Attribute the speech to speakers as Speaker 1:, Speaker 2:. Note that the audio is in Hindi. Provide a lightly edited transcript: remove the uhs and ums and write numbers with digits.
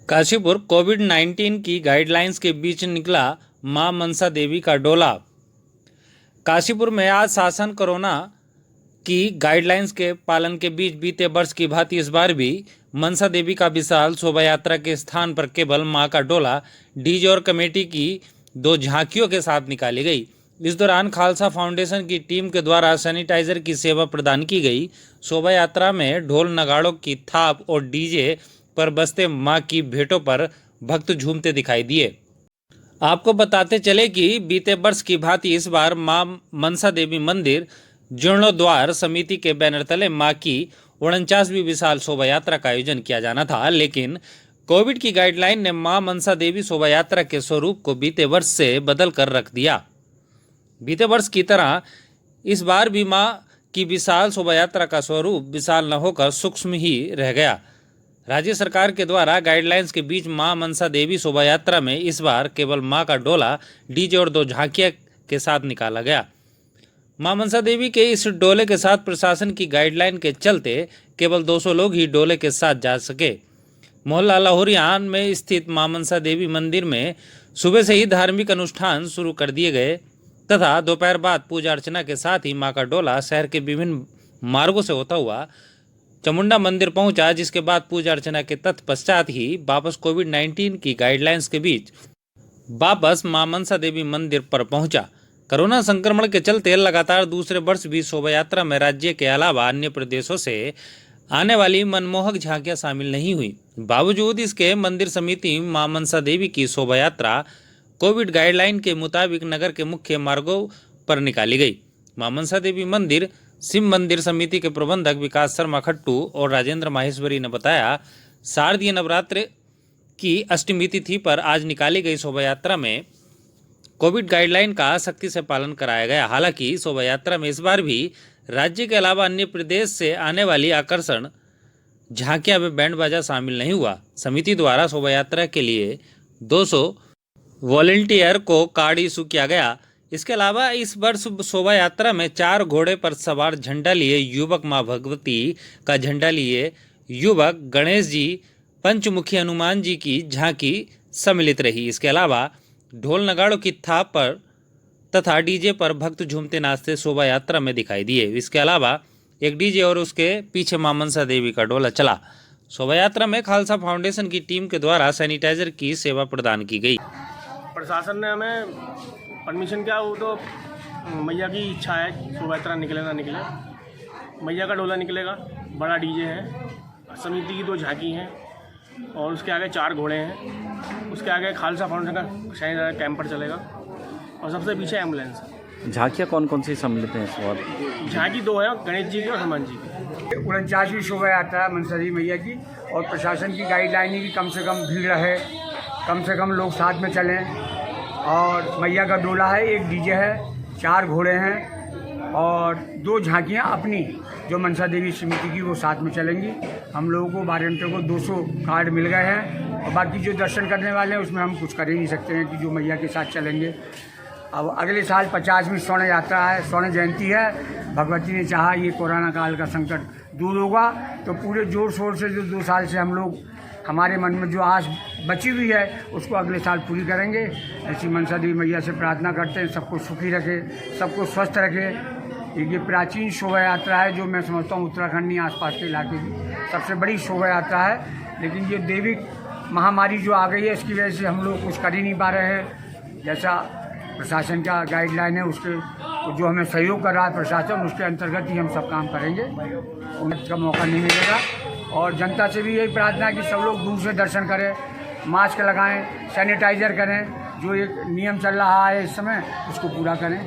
Speaker 1: काशीपुर कोविड-19 की गाइडलाइंस के बीच निकला मां मनसा देवी का डोला। काशीपुर में आज शासन कोरोना की गाइडलाइंस के पालन के बीच बीते वर्ष की भांति इस बार भी मनसा देवी का विशाल शोभा यात्रा के स्थान पर केवल मां का डोला डीजे और कमेटी की 2 झांकियों के साथ निकाली गई। इस दौरान खालसा फाउंडेशन की टीम के द्वारा सैनिटाइजर की सेवा प्रदान की गई। शोभा यात्रा में ढोल नगाड़ों की थाप और डीजे पर बजते मां की भेंटों पर भक्त झूमते दिखाई दिए। आपको बताते चले कि बीते वर्ष की भांति इस बार मां मनसा देवी मंदिर जीर्णोद्वार समिति के बैनर तले मां की 49वीं विशाल शोभा यात्रा का आयोजन किया जाना था, लेकिन कोविड की गाइडलाइन ने मां मनसा देवी शोभा यात्रा के स्वरूप को बीते वर्ष से बदल कर रख दिया। बीते वर्ष की तरह इस बार भी मां की विशाल शोभा यात्रा का स्वरूप विशाल न होकर सूक्ष्म ही रह गया। राज्य सरकार के द्वारा गाइडलाइंस के बीच मां मनसा देवी शोभा यात्रा में इस बार केवल मां का डोला डीजे और 2 झांकियां के साथ निकाला गया। मां मनसा देवी के इस डोले के साथ प्रशासन की गाइडलाइन के चलते केवल 200 लोग ही डोले के साथ जा सके। मोहल्ला लाहौरियान में स्थित मां मनसा देवी मंदिर में सुबह से ही धार्मिक अनुष्ठान शुरू कर दिए गए तथा दोपहर बाद पूजा अर्चना के साथ ही मां का डोला शहर के विभिन्न मार्गों से होता हुआ चामुंडा मंदिर पहुंचा, जिसके बाद पूजा अर्चना के तत्पश्चात ही वापस कोविड-19 की गाइडलाइंस के बीच वापस मां मनसा देवी मंदिर पर पहुंचा। कोरोना संक्रमण के चलते लगातार दूसरे वर्ष भी शोभा यात्रा में राज्य के अलावा अन्य प्रदेशों से आने वाली मनमोहक झांकियां शामिल नहीं हुई। बावजूद इसके मंदिर समिति मां मनसा देवी की शोभा यात्रा कोविड गाइडलाइन के मुताबिक नगर के मुख्य मार्गों पर निकाली गई। मां मनसा देवी मंदिर शिव मंदिर समिति के प्रबंधक विकास शर्मा खट्टू और राजेंद्र माहेश्वरी ने बताया, शारदीय नवरात्र की अष्टमी तिथि पर आज निकाली गई शोभा यात्रा में कोविड गाइडलाइन का सख्ती से पालन कराया गया। हालांकि शोभा यात्रा में इस बार भी राज्य के अलावा अन्य प्रदेश से आने वाली आकर्षण झांकियां व बैंड बाजा शामिल नहीं हुआ। समिति द्वारा शोभा यात्रा के लिए 200 वॉलंटियर को कार्ड इशू किया गया। इसके अलावा इस वर्ष शोभा यात्रा में 4 घोड़े पर सवार झंडा लिए युवक मां भगवती का झंडा लिए युवक गणेश जी, पंचमुखी हनुमान जी की झांकी सम्मिलित रही। इसके अलावा ढोल नगाड़ों की थाप पर तथा डीजे पर भक्त झूमते नाचते शोभा यात्रा में दिखाई दिए। इसके अलावा एक डीजे और उसके पीछे मां मनसा देवी का डोला चला। शोभा यात्रा में खालसा फाउंडेशन की टीम के द्वारा सैनिटाइजर की सेवा प्रदान की गई।
Speaker 2: प्रशासन ने हमें परमिशन किया, वो तो मैया की इच्छा है, शोभा यात्रा निकले ना निकले। मैया का डोला निकलेगा, बड़ा डीजे है, समिति की 2 झांकी हैं और उसके आगे 4 घोड़े हैं। उसके आगे खालसा फाउंडेशन का सैनिटाइजर कैंपर चलेगा और सबसे पीछे एम्बुलेंस है।
Speaker 3: झांकियाँ कौन कौन सी सम्मिलित हैं इस बार?
Speaker 2: झांकी 2 है, गणेश जी की और हनुमान जी की।
Speaker 4: 49वीं शोभा यात्रा मनसा देवी मैया की और प्रशासन की गाइडलाइन है कि कम से कम भीड़ रहे, कम से कम लोग साथ में चलें। और मैया का डोला है, एक डीजे है, 4 घोड़े हैं और 2 झांकियाँ अपनी जो मनसा देवी समिति की वो साथ में चलेंगी। हम लोगों को वॉलंटियर को 200 कार्ड मिल गए हैं और बाकी जो दर्शन करने वाले हैं उसमें हम कुछ कर ही नहीं सकते हैं कि जो मैया के साथ चलेंगे। अब अगले साल 50वीं स्वर्ण यात्रा है, स्वर्ण जयंती है। भगवती ने चाहा ये कोरोना काल का संकट दूर होगा तो पूरे जोर शोर से जो 2 साल से हम लोग हमारे मन में जो आस बची हुई है उसको अगले साल पूरी करेंगे। ऐसी मनसा देवी मैया से प्रार्थना करते हैं सबको सुखी रखे, सबको स्वस्थ रखे। ये प्राचीन शोभा यात्रा है जो मैं समझता हूँ उत्तराखंड आसपास के इलाके की सबसे बड़ी शोभा यात्रा है। लेकिन ये दैविक महामारी जो आ गई है इसकी वजह से हम लोग कुछ कर ही नहीं पा रहे हैं। जैसा प्रशासन का गाइडलाइन है उसके जो हमें सहयोग कर रहा है प्रशासन, उसके अंतर्गत ही हम सब काम करेंगे। उनका मौका नहीं मिलेगा और जनता से भी यही प्रार्थना है कि सब लोग दूर से दर्शन करें, मास्क लगाएं, सैनिटाइजर करें, जो एक नियम चल रहा है इस समय उसको पूरा करें।